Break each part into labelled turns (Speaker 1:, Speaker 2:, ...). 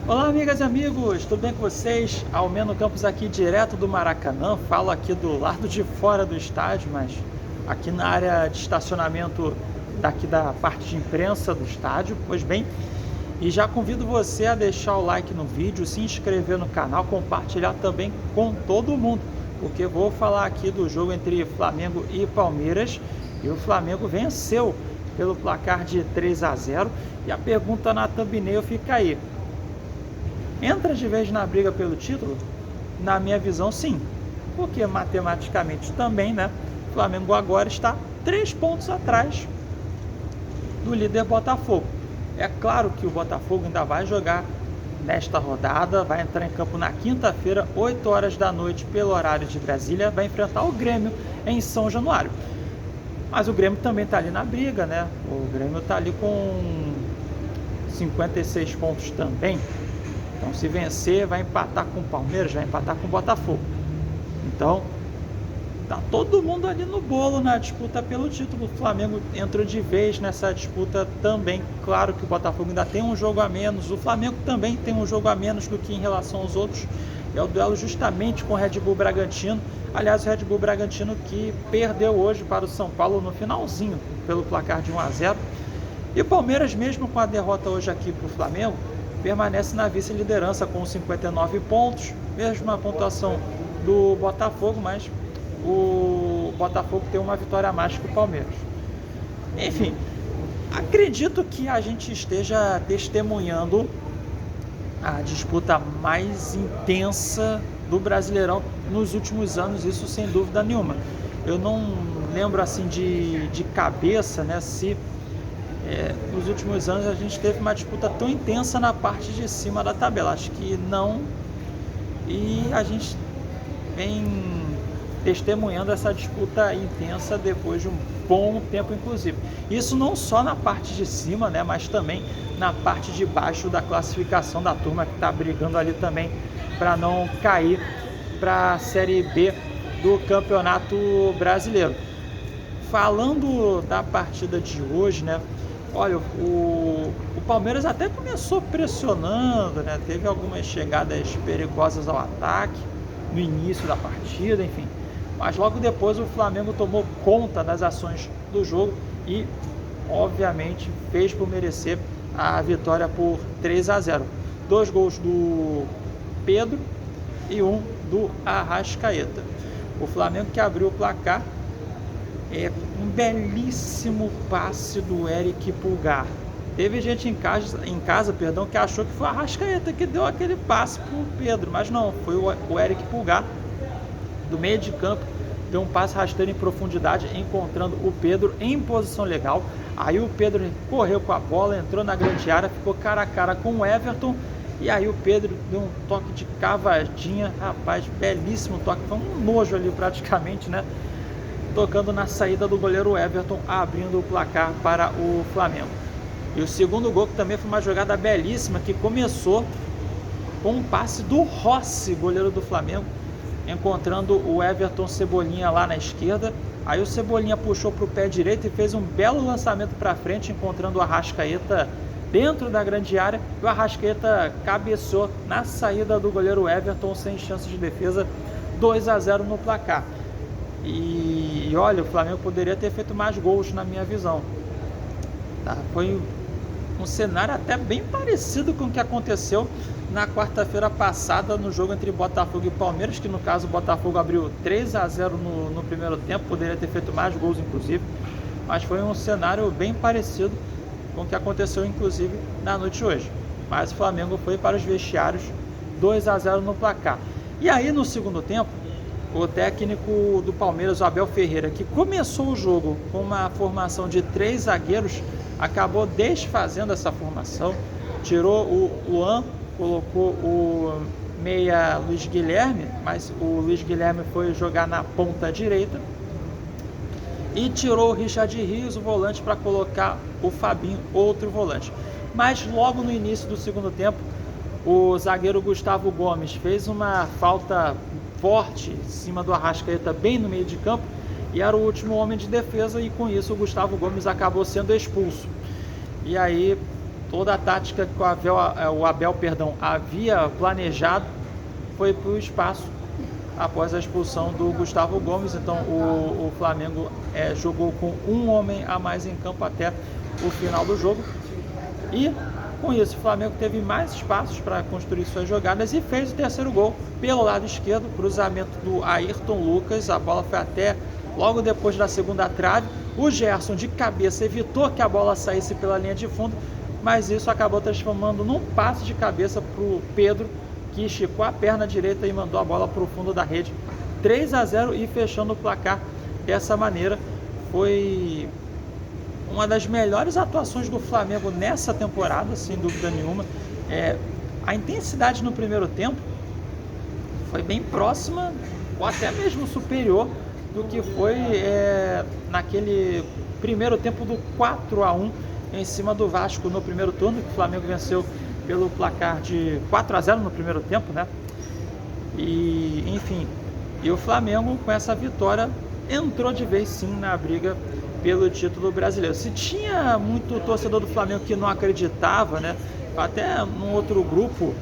Speaker 1: Olá, amigas e amigos, tudo bem com vocês? Almeno Campos aqui, direto do Maracanã. Falo aqui do lado de fora do estádio, mas aqui na área de estacionamento daqui da parte de imprensa do estádio. Pois bem, e já convido você a deixar o like no vídeo, se inscrever no canal, compartilhar também com todo mundo, porque vou falar aqui do jogo entre Flamengo e Palmeiras, e o Flamengo venceu pelo placar de 3-0. E a pergunta na thumbnail fica aí: entra de vez na briga pelo título? Na minha visão, sim, porque matematicamente também, né? O Flamengo agora está 3 pontos atrás do líder Botafogo. É claro que o Botafogo ainda vai jogar nesta rodada, vai entrar em campo na quinta-feira, 8 horas da noite, pelo horário de Brasília, vai enfrentar o Grêmio em São Januário. Mas o Grêmio também está ali na briga, né? O Grêmio está ali com 56 pontos também. Então, se vencer, vai empatar com o Palmeiras, vai empatar com o Botafogo. Então, tá todo mundo ali no bolo na disputa pelo título. O Flamengo entrou de vez nessa disputa também. Claro que o Botafogo ainda tem um jogo a menos. O Flamengo também tem um jogo a menos do que em relação aos outros. É o duelo justamente com o Red Bull Bragantino. Aliás, o Red Bull Bragantino que perdeu hoje para o São Paulo no finalzinho, pelo placar de 1-0. E o Palmeiras, mesmo com a derrota hoje aqui para o Flamengo, permanece na vice-liderança com 59 pontos, mesma pontuação do Botafogo, mas o Botafogo tem uma vitória a mais que o Palmeiras. Enfim, acredito que a gente esteja testemunhando a disputa mais intensa do Brasileirão nos últimos anos, isso sem dúvida nenhuma. Eu não lembro assim de cabeça, né, se nos últimos anos a gente teve uma disputa tão intensa na parte de cima da tabela. Acho que não. E a gente vem testemunhando essa disputa intensa depois de um bom tempo, inclusive. Isso não só na parte de cima, né, mas também na parte de baixo da classificação da turma que está brigando ali também para não cair para a Série B do Campeonato Brasileiro. Falando da partida de hoje, né? Olha, o Palmeiras até começou pressionando, né? Teve algumas chegadas perigosas ao ataque no início da partida, enfim. Mas logo depois o Flamengo tomou conta das ações do jogo e, obviamente, fez por merecer a vitória por 3-0. 2 gols do Pedro e 1 do Arrascaeta. O Flamengo que abriu o placar um belíssimo passe do Eric Pulgar. Teve gente em casa, que achou que foi o Arrascaeta que deu aquele passe para o Pedro, mas não, foi o Eric Pulgar, do meio de campo, deu um passe rasteiro em profundidade, encontrando o Pedro em posição legal. Aí o Pedro correu com a bola, entrou na grande área, ficou cara a cara com o Everton, e aí o Pedro deu um toque de cavadinha, rapaz, belíssimo toque, foi um nojo ali praticamente, né? Tocando na saída do goleiro Everton, abrindo o placar para o Flamengo. E o segundo gol, que também foi uma jogada belíssima, que começou com um passe do Rossi, goleiro do Flamengo, encontrando o Everton Cebolinha lá na esquerda. Aí o Cebolinha puxou para o pé direito e fez um belo lançamento para frente, encontrando o Arrascaeta dentro da grande área. E o Arrascaeta cabeceou na saída do goleiro Everton, sem chance de defesa, 2-0 no placar. E olha, o Flamengo poderia ter feito mais gols na minha visão. Tá? Foi um cenário até bem parecido com o que aconteceu na quarta-feira passada no jogo entre Botafogo e Palmeiras, que no caso o Botafogo abriu 3-0 no primeiro tempo, poderia ter feito mais gols inclusive, mas foi um cenário bem parecido com o que aconteceu inclusive na noite de hoje. Mas o Flamengo foi para os vestiários, 2-0 no placar. E aí no segundo tempo, o técnico do Palmeiras, o Abel Ferreira, que começou o jogo com uma formação de 3 zagueiros, acabou desfazendo essa formação, tirou o Luan, colocou o meia Luiz Guilherme, mas o Luiz Guilherme foi jogar na ponta direita, e tirou o Richard Rios, o volante, para colocar o Fabinho, outro volante. Mas logo no início do segundo tempo, o zagueiro Gustavo Gomes fez uma falta forte em cima do Arrascaeta, bem no meio de campo, e era o último homem de defesa, e com isso o Gustavo Gomes acabou sendo expulso. E aí toda a tática que o Abel, havia planejado foi para o espaço após a expulsão do Gustavo Gomes. Então o Flamengo jogou com um homem a mais em campo até o final do jogo, e com isso o Flamengo teve mais espaços para construir suas jogadas e fez o terceiro gol pelo lado esquerdo, cruzamento do Ayrton Lucas. A bola foi até logo depois da segunda trave. O Gerson de cabeça evitou que a bola saísse pela linha de fundo, mas isso acabou transformando num passe de cabeça para o Pedro, que esticou a perna direita e mandou a bola para o fundo da rede. 3-0 e fechando o placar dessa maneira. Foi uma das melhores atuações do Flamengo nessa temporada, sem dúvida nenhuma. A intensidade no primeiro tempo foi bem próxima, ou até mesmo superior, do que foi naquele primeiro tempo do 4-1 em cima do Vasco no primeiro turno, que o Flamengo venceu pelo placar de 4-0 no primeiro tempo, né? E, enfim, o Flamengo, com essa vitória, entrou de vez sim na briga pelo título brasileiro. Se tinha muito torcedor do Flamengo que não acreditava, né? Até num outro grupo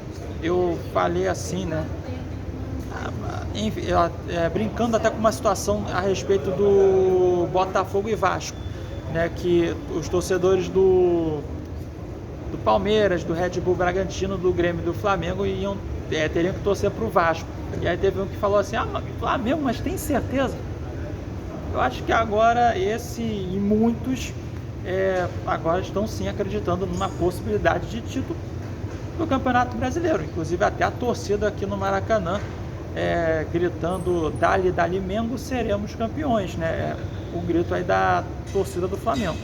Speaker 1: eu falei assim, né? Enfim, brincando até com uma situação a respeito do Botafogo e Vasco, né? Que os torcedores do Palmeiras, do Red Bull Bragantino, do Grêmio e do Flamengo teriam que torcer para o Vasco. E aí teve um que falou assim: Flamengo, mas tem certeza? Eu acho que agora esse e muitos agora estão sim acreditando numa possibilidade de título do Campeonato Brasileiro. Inclusive até a torcida aqui no Maracanã gritando: dali, dali Mengo, seremos campeões, né? O grito aí da torcida do Flamengo.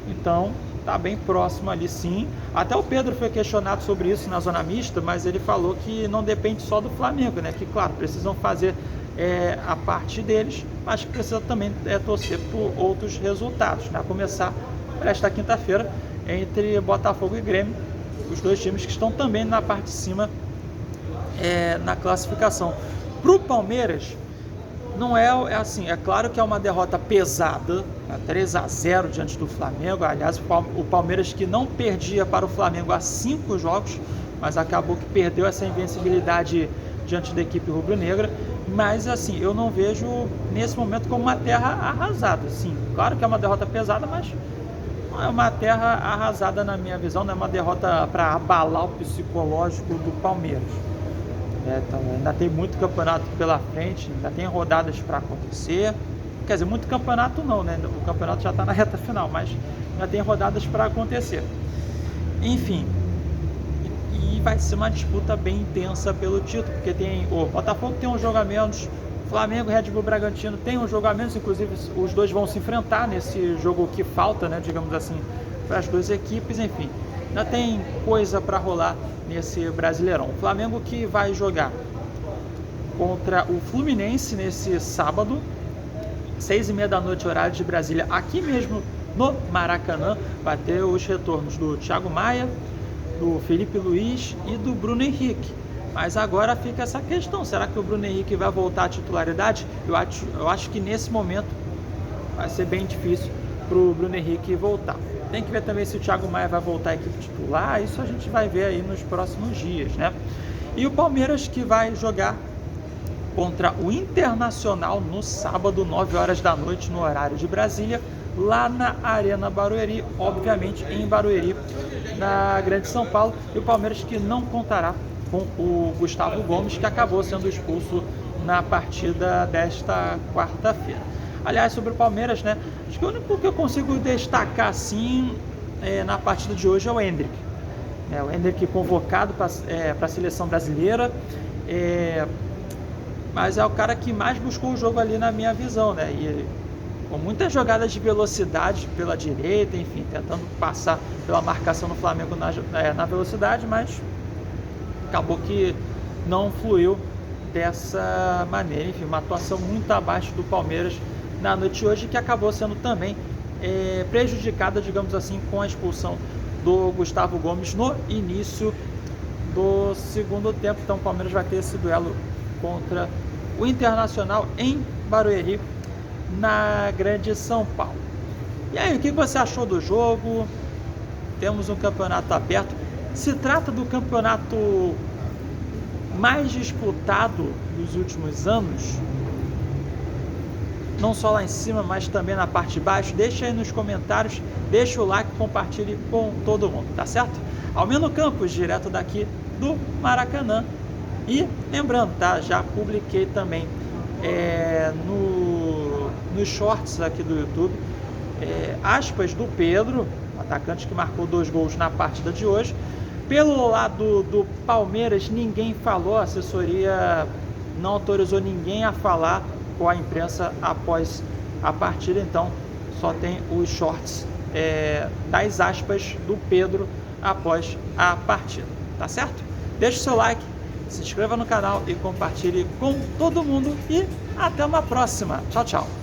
Speaker 1: Então tá bem próximo ali sim. Até o Pedro foi questionado sobre isso na zona mista, mas ele falou que não depende só do Flamengo, né? Que claro, precisam fazer a parte deles, mas que precisa também torcer por outros resultados, né? A começar por esta quinta-feira entre Botafogo e Grêmio, os dois times que estão também na parte de cima na classificação. Para o Palmeiras não assim, é claro que é uma derrota pesada, 3-0 diante do Flamengo. Aliás, o Palmeiras, que não perdia para o Flamengo há 5 jogos, mas acabou que perdeu essa invencibilidade diante da equipe rubro-negra. Mas assim, eu não vejo nesse momento como uma terra arrasada. Sim, claro que é uma derrota pesada, mas não é uma terra arrasada na minha visão, não é uma derrota para abalar o psicológico do Palmeiras. Então, ainda tem muito campeonato pela frente, ainda tem rodadas para acontecer. Quer dizer, muito campeonato não, né? O campeonato já está na reta final, mas ainda tem rodadas para acontecer. Enfim, e vai ser uma disputa bem intensa pelo título, porque tem o Botafogo tem um jogo a menos, Flamengo e Red Bull Bragantino tem um jogo a menos. Inclusive os dois vão se enfrentar nesse jogo que falta, né, digamos assim, para as duas equipes. Enfim, ainda tem coisa para rolar nesse Brasileirão. O Flamengo que vai jogar contra o Fluminense nesse sábado, 6h30 da noite, horário de Brasília, aqui mesmo no Maracanã. Vai ter os retornos do Thiago Maia, do Felipe Luiz e do Bruno Henrique. Mas agora fica essa questão: será que o Bruno Henrique vai voltar à titularidade? Eu acho que nesse momento vai ser bem difícil para o Bruno Henrique voltar. Tem que ver também se o Thiago Maia vai voltar à equipe titular. Isso a gente vai ver aí nos próximos dias, né? E o Palmeiras que vai jogar contra o Internacional no sábado, 9 horas da noite, no horário de Brasília, lá na Arena Barueri, obviamente em Barueri, na Grande São Paulo. E o Palmeiras que não contará com o Gustavo Gomes, que acabou sendo expulso na partida desta quarta-feira. Aliás, sobre o Palmeiras, né? Acho que o único que eu consigo destacar assim na partida de hoje é o Endrick. O Endrick convocado para a seleção brasileira, mas é o cara que mais buscou o jogo ali na minha visão, né? E com muitas jogadas de velocidade pela direita, enfim, tentando passar pela marcação do Flamengo na velocidade, mas acabou que não fluiu dessa maneira. Enfim, uma atuação muito abaixo do Palmeiras na noite de hoje, que acabou sendo também prejudicada, digamos assim, com a expulsão do Gustavo Gomes no início do segundo tempo. Então o Palmeiras vai ter esse duelo contra o Internacional em Barueri, na Grande São Paulo. E aí, o que você achou do jogo? temos um campeonato aberto. Se trata do campeonato mais disputado dos últimos anos, não só lá em cima, mas também na parte de baixo. Deixa aí nos comentários, deixa o like, compartilhe com todo mundo, tá certo? Almeno Campos, direto daqui do Maracanã. E lembrando, tá? Já publiquei também nos shorts aqui do YouTube aspas do Pedro, atacante que marcou 2 gols na partida de hoje. Pelo lado do Palmeiras, ninguém falou, a assessoria não autorizou ninguém a falar com a imprensa após a partida, então só tem os shorts das aspas do Pedro após a partida, tá certo? Deixe o seu like, se inscreva no canal e compartilhe com todo mundo e até uma próxima. Tchau, tchau.